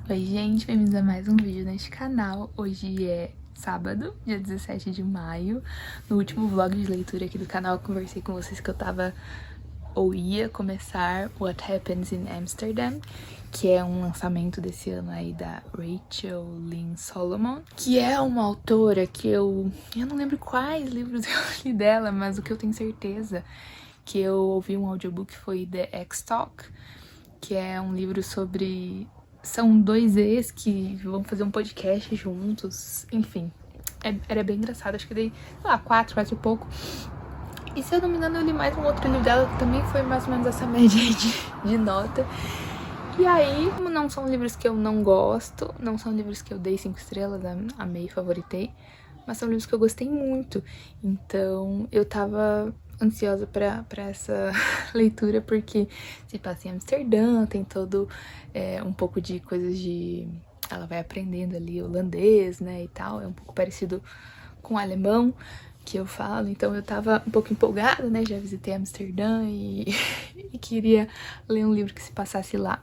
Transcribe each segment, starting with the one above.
Oi gente, bem-vindos a mais um vídeo neste canal. Hoje é sábado, dia 17 de maio. No último vlog de leitura aqui do canal eu conversei com vocês que eu tava ou ia começar What Happens in Amsterdam, que é um lançamento desse ano aí da Rachel Lynn Solomon, que é uma autora que eu não lembro quais livros eu li dela, mas o que eu tenho certeza que eu ouvi um audiobook foi The X-Talk, que é um livro sobre... São dois ex que vão fazer um podcast juntos, enfim. Era bem engraçado, acho que dei, sei lá, 4 e pouco. E se eu não me engano, eu li mais um outro livro dela que também foi mais ou menos essa média de nota. E aí, como não são livros que eu não gosto, não são livros que eu dei 5 estrelas, amei, favoritei, mas são livros que eu gostei muito. Então, eu tava ansiosa pra essa leitura, porque se passa em Amsterdã, tem todo um pouco de coisas de... Ela vai aprendendo ali holandês, né, e tal, é um pouco parecido com o alemão que eu falo, então eu tava um pouco empolgada, né, já visitei Amsterdã e queria ler um livro que se passasse lá.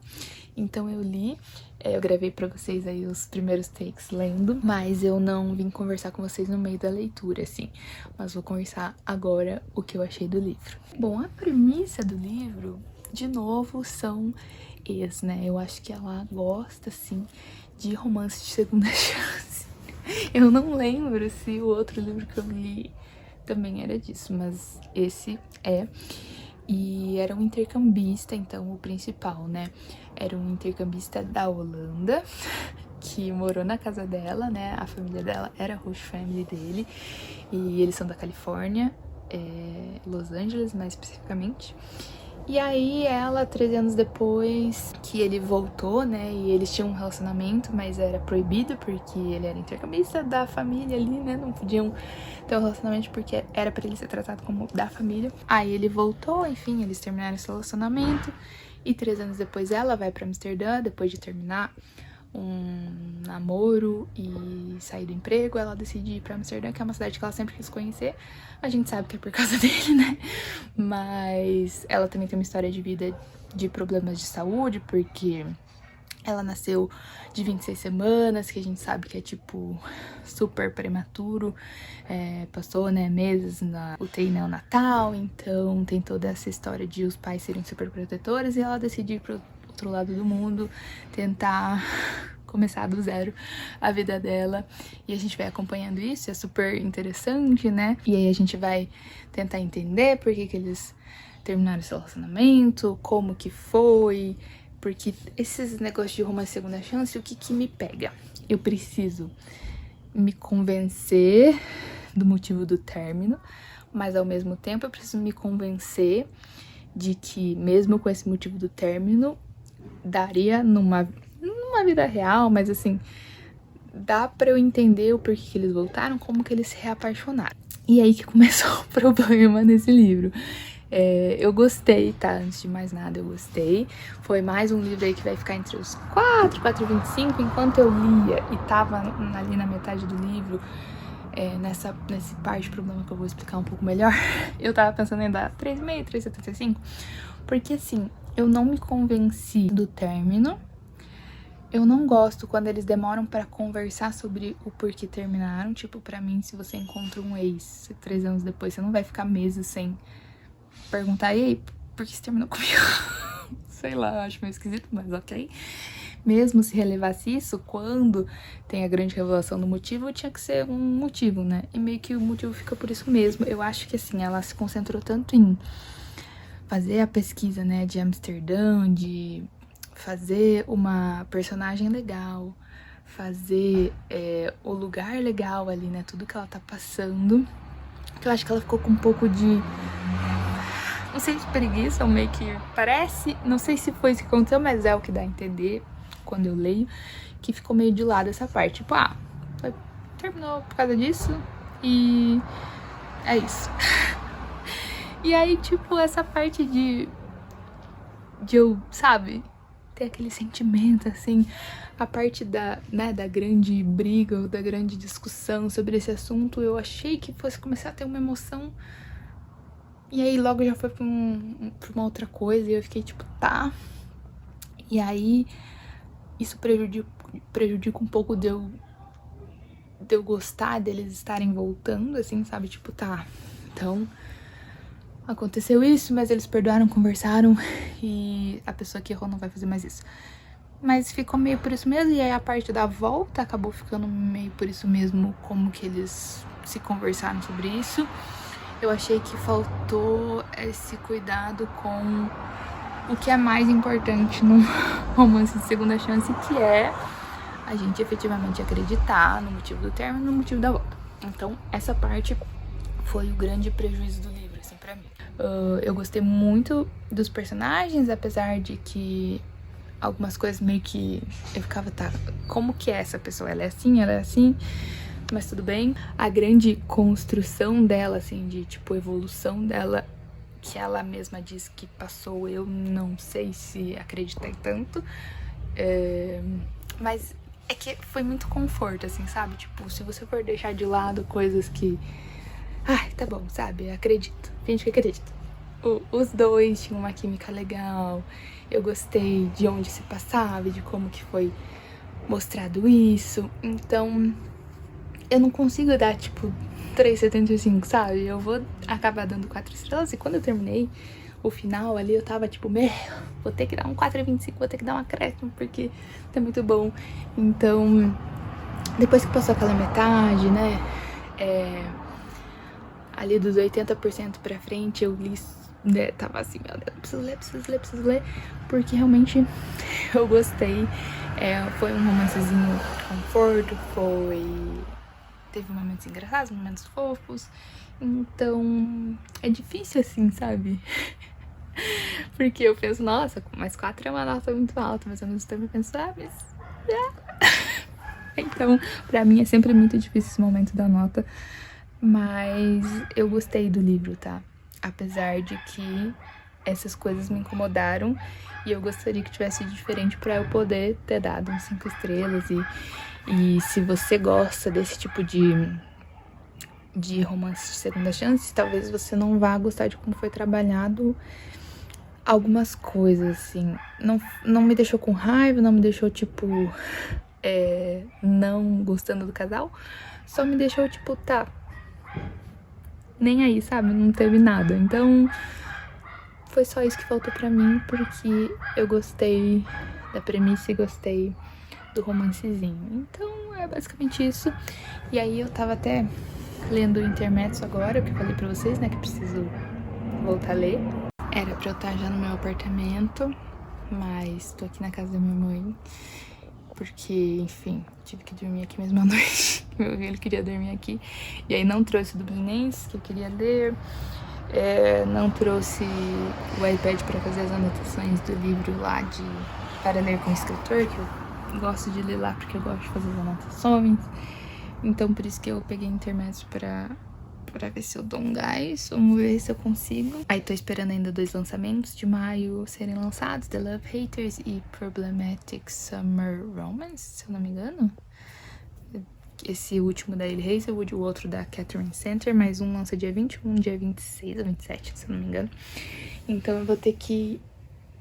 Então eu li, eu gravei pra vocês aí os primeiros takes lendo, mas eu não vim conversar com vocês no meio da leitura, assim. Mas vou conversar agora o que eu achei do livro. Bom, a premissa do livro, de novo, são ex, né? Eu acho que ela gosta, assim, de romance de segunda chance. Eu não lembro se o outro livro que eu li também era disso, mas esse é... E era um intercambista, então, o principal, né? Era um intercambista da Holanda, que morou na casa dela, né? A família dela era a host family dele. E eles são da Califórnia, Los Angeles, mais especificamente. E aí ela, 13 anos depois que ele voltou, né, e eles tinham um relacionamento, mas era proibido porque ele era intercambista da família ali, né, não podiam ter um relacionamento porque era pra ele ser tratado como da família. Aí ele voltou, enfim, eles terminaram esse relacionamento e 3 anos depois ela vai pra Amsterdã, depois de terminar um namoro e sair do emprego, ela decide ir pra Amsterdã, que é uma cidade que ela sempre quis conhecer. A gente sabe que é por causa dele, né? Mas ela também tem uma história de vida de problemas de saúde, porque ela nasceu de 26 semanas, que a gente sabe que é, tipo, super prematuro. Passou, né, meses na UTI neonatal, então tem toda essa história de os pais serem super protetores e ela decide ir pro outro lado do mundo, tentar começar do zero a vida dela. E a gente vai acompanhando isso, é super interessante, né? E aí a gente vai tentar entender por que eles terminaram esse relacionamento, como que foi... Porque esses negócios de romance segunda chance, o que me pega? Eu preciso me convencer do motivo do término, mas ao mesmo tempo eu preciso me convencer de que mesmo com esse motivo do término, daria numa vida real, mas assim, dá pra eu entender o porquê que eles voltaram, como que eles se reapaixonaram. E aí que começou o problema nesse livro. Eu gostei, tá? Antes de mais nada, eu gostei. Foi mais um livro aí que vai ficar entre os 4,25, enquanto eu lia e tava ali na metade do livro, nessa parte de problema que eu vou explicar um pouco melhor, eu tava pensando em dar 3,5, 3,75, porque assim, eu não me convenci do término. Eu não gosto quando eles demoram pra conversar sobre o porquê terminaram. Tipo, pra mim, se você encontra um ex 3 anos depois, você não vai ficar meses sem perguntar, e aí, por que você terminou comigo? Sei lá, eu acho meio esquisito, mas ok. Mesmo se relevasse isso, quando tem a grande revelação do motivo, tinha que ser um motivo, né? E meio que o motivo fica por isso mesmo. Eu acho que, assim, ela se concentrou tanto em fazer a pesquisa, né, de Amsterdã, de fazer uma personagem legal, fazer o lugar legal ali, né, tudo que ela tá passando, que eu acho que ela ficou com um pouco de... não sei se preguiça ou meio que parece, não sei se foi isso que aconteceu, mas é o que dá a entender quando eu leio, que ficou meio de lado essa parte, tipo, terminou por causa disso e é isso. E aí, tipo, essa parte de eu, sabe, ter aquele sentimento, assim, a parte da grande briga ou da grande discussão sobre esse assunto, eu achei que fosse começar a ter uma emoção. E aí logo já foi pra uma outra coisa e eu fiquei tipo, tá. E aí isso prejudica um pouco de eu gostar deles estarem voltando, assim, sabe? Tipo, tá, então aconteceu isso, mas eles perdoaram, conversaram e a pessoa que errou não vai fazer mais isso. Mas ficou meio por isso mesmo, e aí a parte da volta acabou ficando meio por isso mesmo, como que eles se conversaram sobre isso. Eu achei que faltou esse cuidado com o que é mais importante num romance de segunda chance, que é a gente efetivamente acreditar no motivo do término e no motivo da volta. Então, essa parte foi o grande prejuízo do livro, assim, pra mim. Eu gostei muito dos personagens, apesar de que algumas coisas meio que eu ficava, tá, como que é essa pessoa? Ela é assim, mas tudo bem. A grande construção dela, assim, de, tipo, evolução dela, que ela mesma diz que passou, eu não sei se acreditei tanto. Mas é que foi muito conforto, assim, sabe? Tipo, se você for deixar de lado coisas que... Ai, tá bom, sabe? Acredito. Finge que acredito. Os dois tinham uma química legal. Eu gostei de onde se passava, de como que foi mostrado isso. Então, eu não consigo dar, tipo, 3,75, sabe? Eu vou acabar dando 4 estrelas. E quando eu terminei o final ali, eu tava tipo, vou ter que dar um 4,25, vou ter que dar um acréscimo, porque tá muito bom. Então, depois que passou aquela metade, né, ali dos 80% pra frente, eu li, né, tava assim, meu Deus, preciso ler, porque realmente eu gostei. Foi um romancezinho conforto, teve momentos engraçados, momentos fofos, então é difícil assim, sabe? Porque eu penso, nossa, mais 4 é uma nota muito alta, mas ao mesmo tempo eu penso, mas... Então, pra mim é sempre muito difícil esse momento da nota, mas eu gostei do livro, tá? Apesar de que essas coisas me incomodaram e eu gostaria que tivesse sido diferente pra eu poder ter dado uns 5 estrelas. E se você gosta desse tipo de romance de segunda chance, talvez você não vá gostar de como foi trabalhado algumas coisas, assim. Não me deixou com raiva, não me deixou, tipo, não gostando do casal. Só me deixou, tipo, tá, nem aí, sabe? Não teve nada. Então, foi só isso que faltou pra mim, porque eu gostei da premissa e gostei do romancezinho. Então, é basicamente isso. E aí, eu tava até lendo o Intermezzo agora, que eu falei pra vocês, né, que preciso voltar a ler. Era pra eu estar já no meu apartamento, mas tô aqui na casa da minha mãe, porque, enfim, tive que dormir aqui mesmo à noite. Meu filho queria dormir aqui. E aí não trouxe o Dublinense, que eu queria ler. Não trouxe o iPad pra fazer as anotações do livro lá para ler com o escritor, que eu gosto de ler lá porque eu gosto de fazer as anotações. Então por isso que eu peguei Intermezzo pra ver se eu dou um gás, vamos ver se eu consigo. Aí tô esperando ainda 2 lançamentos de maio serem lançados, The Love Haters e Problematic Summer Romance, se eu não me engano. Esse último da Ellie Hazelwood, o outro da Catherine Center, mas um lança dia 21, dia 26 ou 27, se eu não me engano. Então eu vou ter que,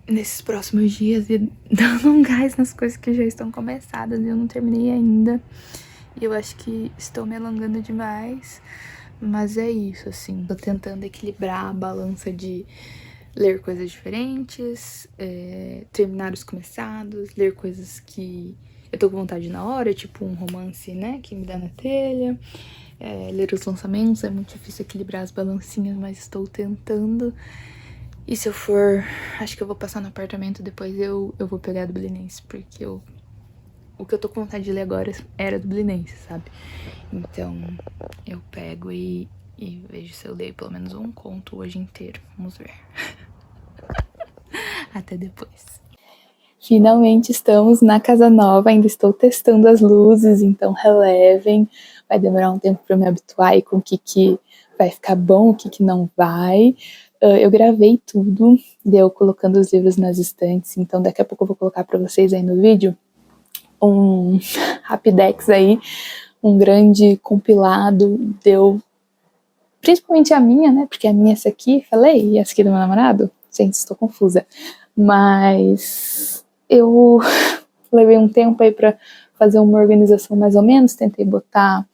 nesses próximos dias, ir dando um gás nas coisas que já estão começadas e eu não terminei ainda. E eu acho que estou me alongando demais. Mas é isso, assim, tô tentando equilibrar a balança de ler coisas diferentes, terminar os começados, ler coisas que eu tô com vontade na hora, tipo um romance, né, que me dá na telha. Ler os lançamentos, é muito difícil equilibrar as balancinhas, mas estou tentando. E se eu for, acho que eu vou passar no apartamento, depois eu vou pegar a Dublinense, porque o que eu tô com vontade de ler agora era Dublinense, sabe? Então, eu pego e vejo se eu leio pelo menos um conto hoje inteiro. Vamos ver. Até depois. Finalmente estamos na casa nova, ainda estou testando as luzes, então relevem. Vai demorar um tempo para me habituar e com o que vai ficar bom, o que não vai. Eu gravei tudo, deu colocando os livros nas estantes, então daqui a pouco eu vou colocar para vocês aí no vídeo um Rapidex aí, um grande compilado, deu principalmente a minha, né, porque a minha é essa aqui, falei, e essa aqui do meu namorado, gente, estou confusa, mas eu levei um tempo aí pra fazer uma organização mais ou menos, tentei botar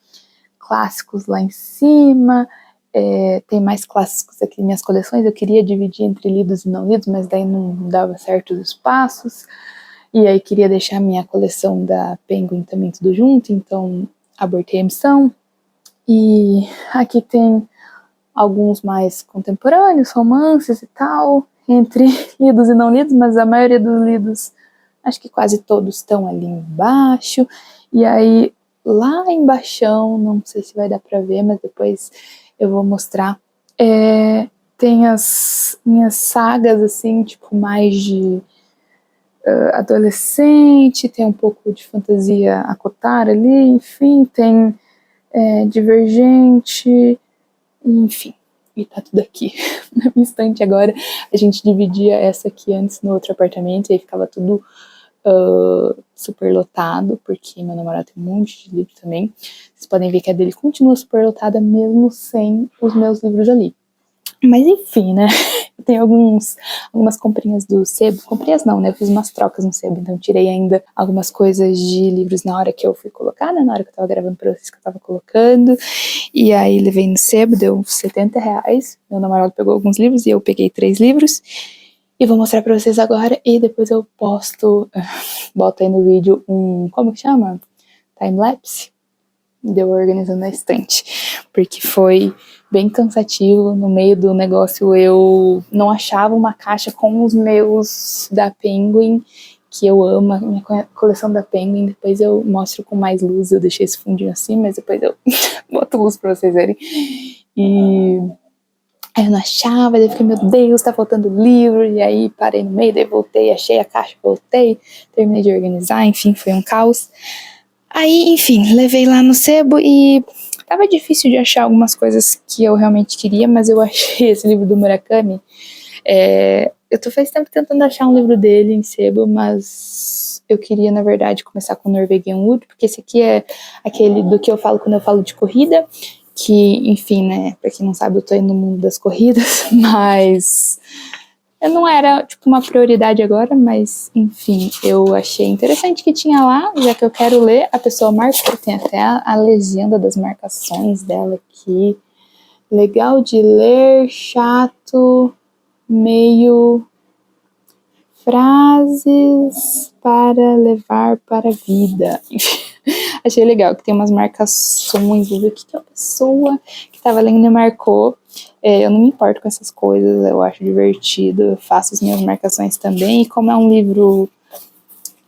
clássicos lá em cima, tem mais clássicos aqui em minhas coleções, eu queria dividir entre lidos e não lidos, mas daí não dava certo os espaços, e aí queria deixar minha coleção da Penguin também tudo junto, então abortei a missão. E aqui tem alguns mais contemporâneos, romances e tal, entre lidos e não lidos, mas a maioria dos lidos, acho que quase todos estão ali embaixo. E aí, lá embaixo, não sei se vai dar pra ver, mas depois eu vou mostrar, tem as minhas sagas, assim, tipo, mais de adolescente, tem um pouco de fantasia a cotar ali, enfim, tem Divergente, enfim, e tá tudo aqui na minha estante agora. A gente dividia essa aqui antes no outro apartamento e aí ficava tudo super lotado, porque meu namorado tem um monte de livro também. Vocês podem ver que a dele continua super lotada mesmo sem os meus livros ali. Mas enfim, né? Eu tenho algumas comprinhas do sebo. Comprinhas não, né? Eu fiz umas trocas no sebo, então tirei ainda algumas coisas de livros na hora que eu fui colocar, né? Na hora que eu tava gravando pra vocês que eu tava colocando. E aí levei no sebo, deu R$70. Meu namorado pegou alguns livros e eu peguei 3 livros. E vou mostrar pra vocês agora e depois eu boto aí no vídeo como que chama? Time-lapse. Deu organizando a estante. Porque foi bem cansativo. No meio do negócio eu não achava uma caixa com os meus da Penguin, que eu amo, a minha coleção da Penguin. Depois eu mostro com mais luz, eu deixei esse fundinho assim, mas depois eu boto luz pra vocês verem. E aí eu não achava, daí eu fiquei, meu Deus, tá faltando livro, e aí parei no meio, daí voltei, achei a caixa, voltei, terminei de organizar, enfim, foi um caos. Aí, enfim, levei lá no sebo e tava difícil de achar algumas coisas que eu realmente queria, mas eu achei esse livro do Murakami. Eu tô faz tempo tentando achar um livro dele em sebo, mas eu queria, na verdade, começar com Norwegian Wood, porque esse aqui é aquele do que eu falo quando eu falo de corrida, que, enfim, né, pra quem não sabe, eu tô aí no mundo das corridas, mas não era, tipo, uma prioridade agora, mas, enfim, eu achei interessante que tinha lá, já que eu quero ler, a pessoa marcou, tem até a legenda das marcações dela aqui, legal de ler, chato, meio frases para levar para a vida. Achei legal que tem umas marcações, viu? O que a pessoa que estava lendo marcou. Eu não me importo com essas coisas, eu acho divertido, eu faço as minhas marcações também. E como é um livro,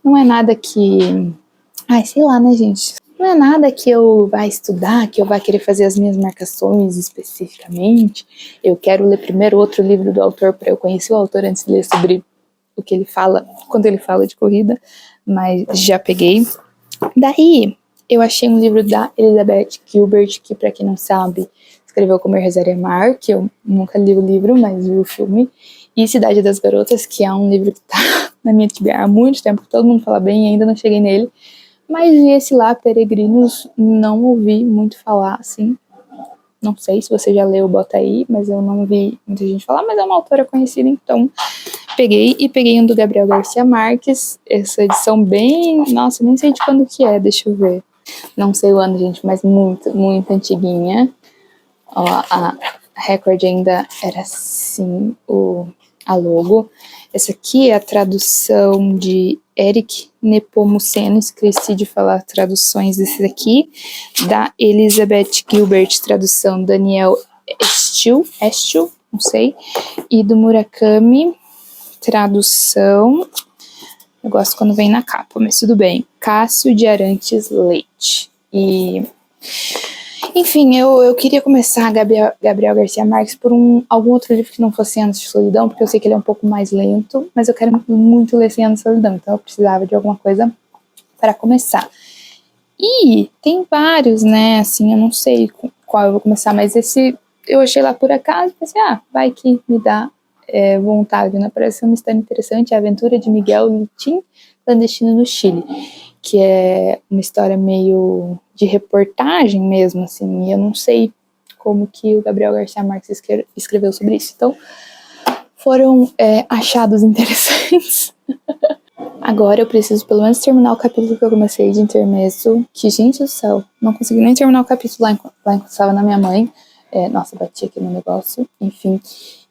não é nada que... Ai, sei lá, né, gente? Não é nada que eu vá estudar, que eu vá querer fazer as minhas marcações especificamente. Eu quero ler primeiro outro livro do autor para eu conhecer o autor antes de ler sobre o que ele fala, quando ele fala de corrida, mas já peguei. Daí, eu achei um livro da Elizabeth Gilbert, que pra quem não sabe, escreveu Comer, Rezar e Amar, que eu nunca li o livro, mas vi o filme, e Cidade das Garotas, que é um livro que tá na minha TBR há muito tempo, que todo mundo fala bem e ainda não cheguei nele, mas esse lá, Peregrinos, não ouvi muito falar, assim, não sei se você já leu, bota aí, mas eu não vi muita gente falar, mas é uma autora conhecida, então peguei um do Gabriel Garcia Marques, essa edição bem, nossa, nem sei de quando que é, deixa eu ver, não sei o ano, gente, mas muito, muito antiguinha. Ó, a Record ainda era assim, a logo. Essa aqui é a tradução de Eric Nepomuceno, esqueci de falar traduções desse aqui, da Elizabeth Gilbert, tradução Daniel Estil, não sei, e do Murakami, tradução, eu gosto quando vem na capa, mas tudo bem, Cássio de Arantes Leite. E, enfim, eu queria começar Gabriel Garcia Marques por algum outro livro que não fosse Anos de Solidão, porque eu sei que ele é um pouco mais lento, mas eu quero muito ler Anos de Solidão, então eu precisava de alguma coisa para começar. E tem vários, né, assim, eu não sei qual eu vou começar, mas esse eu achei lá por acaso e pensei, vai que me dá vontade, né? Parece uma história interessante, a aventura de Miguel Litin, clandestino no Chile, que é uma história meio de reportagem mesmo, assim, e eu não sei como que o Gabriel Garcia Marques escreveu sobre isso, então foram achados interessantes Agora eu preciso pelo menos terminar o capítulo que eu comecei de Intermezzo, que, gente do céu, não consegui nem terminar o capítulo lá enquanto estava na minha mãe. Nossa, bati aqui no negócio, enfim.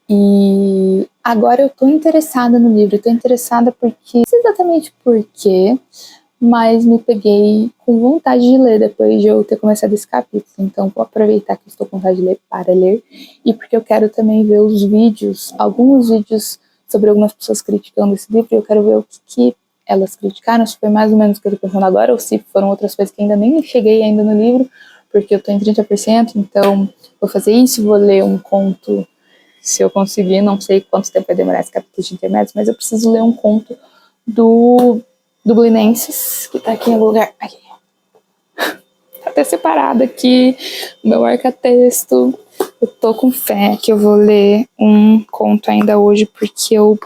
E agora eu tô interessada no livro, tô interessada porque, não sei exatamente por quê, mas me peguei com vontade de ler depois de eu ter começado esse capítulo. Então vou aproveitar que estou com vontade de ler para ler, e porque eu quero também ver os vídeos, alguns vídeos sobre algumas pessoas criticando esse livro, e eu quero ver o que elas criticaram, se foi mais ou menos o que eu tô pensando agora, ou se foram outras coisas que ainda nem cheguei ainda no livro, porque eu tô em 30%, então vou fazer isso, vou ler um conto, se eu conseguir, não sei quanto tempo vai demorar esse capítulo de intermédios, mas eu preciso ler um conto do Dublinenses, que tá aqui em algum lugar, aqui. Tá até separado aqui, o meu marca-texto. Eu tô com fé que eu vou ler um conto ainda hoje, porque eu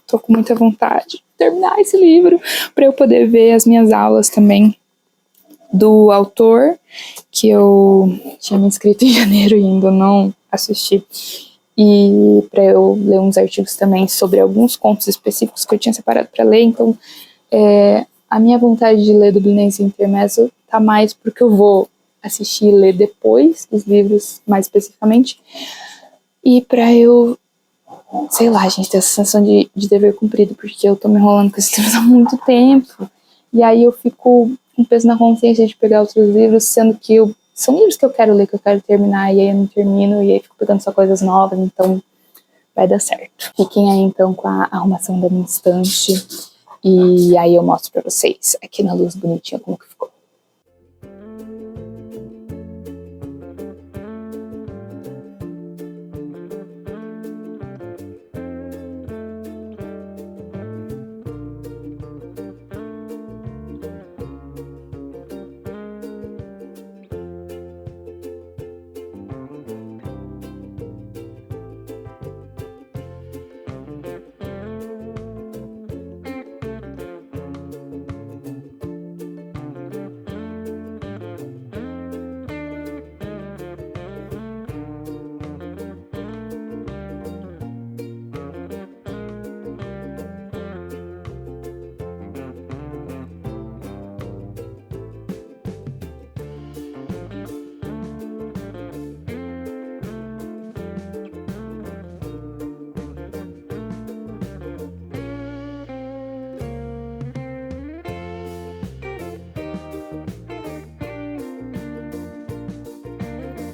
tô com muita vontade de terminar esse livro, para eu poder ver as minhas aulas também do autor, que eu tinha me inscrito em janeiro e ainda não assisti. E para eu ler uns artigos também sobre alguns contos específicos que eu tinha separado para ler. Então, a minha vontade de ler Dublinense Intermezzo tá mais porque eu vou assistir e ler depois os livros, mais especificamente, e para eu, sei lá, gente, ter essa sensação de dever cumprido, porque eu tô me enrolando com esse livro há muito tempo, e aí eu fico com peso na consciência de pegar outros livros, sendo que são livros que eu quero ler, que eu quero terminar, e aí eu não termino, e aí fico pegando só coisas novas, então vai dar certo. Fiquem aí então com a arrumação da minha estante, e aí eu mostro pra vocês aqui na luz bonitinha como que ficou.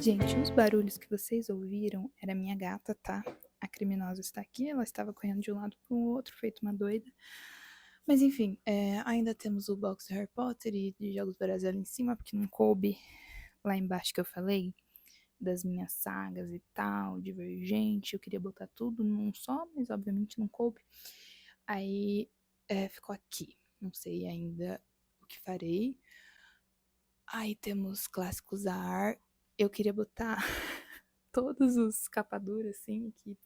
Gente, os barulhos que vocês ouviram era minha gata, tá? A criminosa está aqui, ela estava correndo de um lado para o outro, feito uma doida. Mas enfim, ainda temos o box de Harry Potter e de Jogos Vorazes ali em cima, porque não coube lá embaixo que eu falei das minhas sagas e tal, Divergente. Eu queria botar tudo num só, mas obviamente não coube. Aí ficou aqui. Não sei ainda o que farei. Aí temos clássicos ar. Eu queria botar todos os capaduras, assim, aqui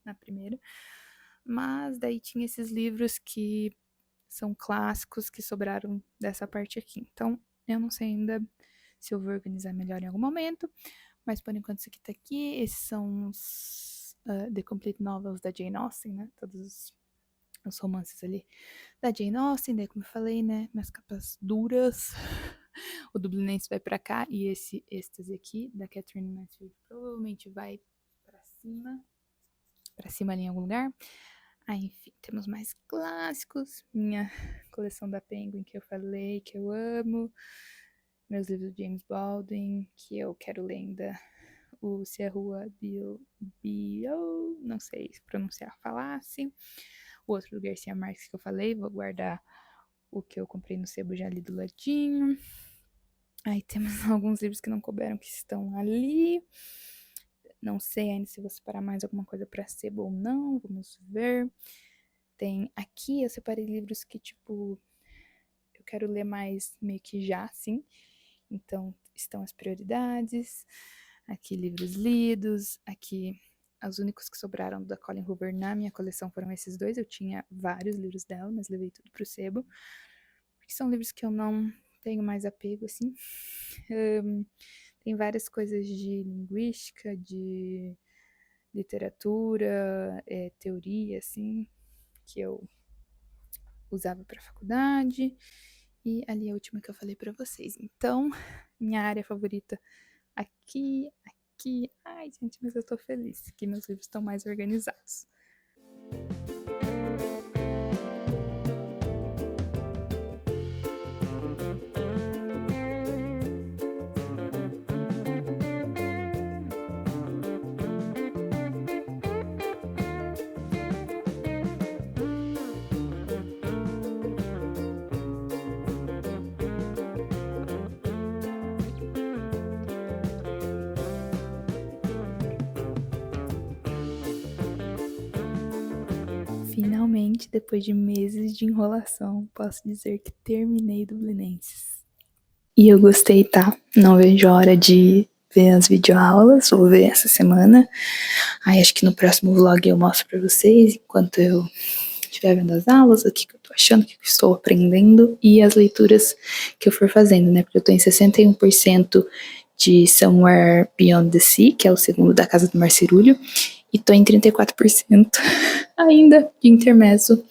na primeira. Mas daí tinha esses livros que são clássicos que sobraram dessa parte aqui. Então, eu não sei ainda se eu vou organizar melhor em algum momento. Mas por enquanto isso aqui tá aqui. Esses são os The Complete Novels da Jane Austen, né? Todos os romances ali da Jane Austen, daí como eu falei, né, minhas capas duras, o Dublinense vai pra cá, e esse êxtase aqui, da Catherine Mansfield, provavelmente vai pra cima ali em algum lugar. Aí, enfim, temos mais clássicos, minha coleção da Penguin, que eu falei, que eu amo, meus livros de James Baldwin, que eu quero ler ainda, o Se a Rua Bio, não sei pronunciar, falasse, o outro do Garcia Marques que eu falei, vou guardar o que eu comprei no sebo já ali do ladinho. Aí temos alguns livros que não couberam que estão ali. Não sei ainda se vou separar mais alguma coisa para sebo ou não, vamos ver. Tem aqui, eu separei livros que, tipo, eu quero ler mais meio que já, sim. Então, estão as prioridades. Aqui, livros lidos. Aqui, os únicos que sobraram da Colleen Hoover na minha coleção foram esses dois. Eu tinha vários livros dela, mas levei tudo pro sebo. Porque são livros que eu não tenho mais apego, assim. Tem várias coisas de linguística, de literatura, teoria, assim, que eu usava para faculdade. E ali a última que eu falei pra vocês. Então, minha área favorita aqui. Ai, gente, mas eu tô feliz que meus livros estão mais organizados. Finalmente, depois de meses de enrolação, posso dizer que terminei Dublinenses. E eu gostei, tá? Não vejo a hora de ver as videoaulas, vou ver essa semana. Aí acho que no próximo vlog eu mostro pra vocês, enquanto eu estiver vendo as aulas, o que eu tô achando, o que eu estou aprendendo e as leituras que eu for fazendo, né? Porque eu tô em 61% de Somewhere Beyond the Sea, que é o segundo da Casa do Marcirúlio, e tô em 34% ainda de intermezzo.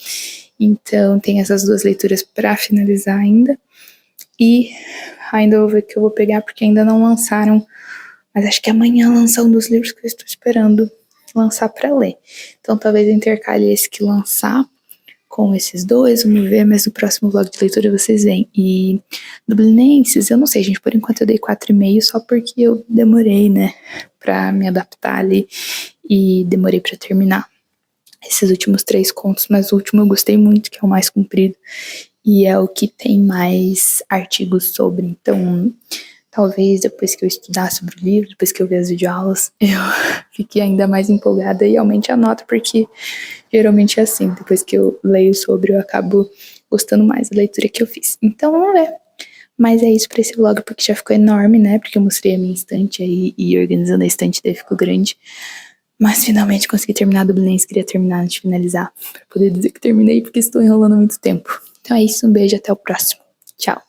Então tem essas duas leituras para finalizar ainda. E ainda vou ver o que eu vou pegar, porque ainda não lançaram, mas acho que amanhã lança um dos livros que eu estou esperando lançar para ler. Então talvez eu intercale esse que lançar com esses dois, vamos ver, mas no próximo vlog de leitura vocês veem. E Dublinenses, eu não sei, gente, por enquanto eu dei 4,5 só porque eu demorei, né, pra me adaptar ali e demorei pra terminar esses últimos 3 contos, mas o último eu gostei muito, que é o mais comprido e é o que tem mais artigos sobre, então talvez depois que eu estudar sobre o livro, depois que eu ver as videoaulas, eu fique ainda mais empolgada e aumente a nota, porque geralmente é assim, depois que eu leio sobre, eu acabo gostando mais da leitura que eu fiz. Então vamos ver. Mas é isso pra esse vlog, porque já ficou enorme, né? Porque eu mostrei a minha estante aí e organizando a estante daí ficou grande. Mas finalmente consegui terminar do Dublinenses, queria terminar antes de finalizar, pra poder dizer que terminei, porque estou enrolando muito tempo. Então é isso, um beijo, até o próximo. Tchau!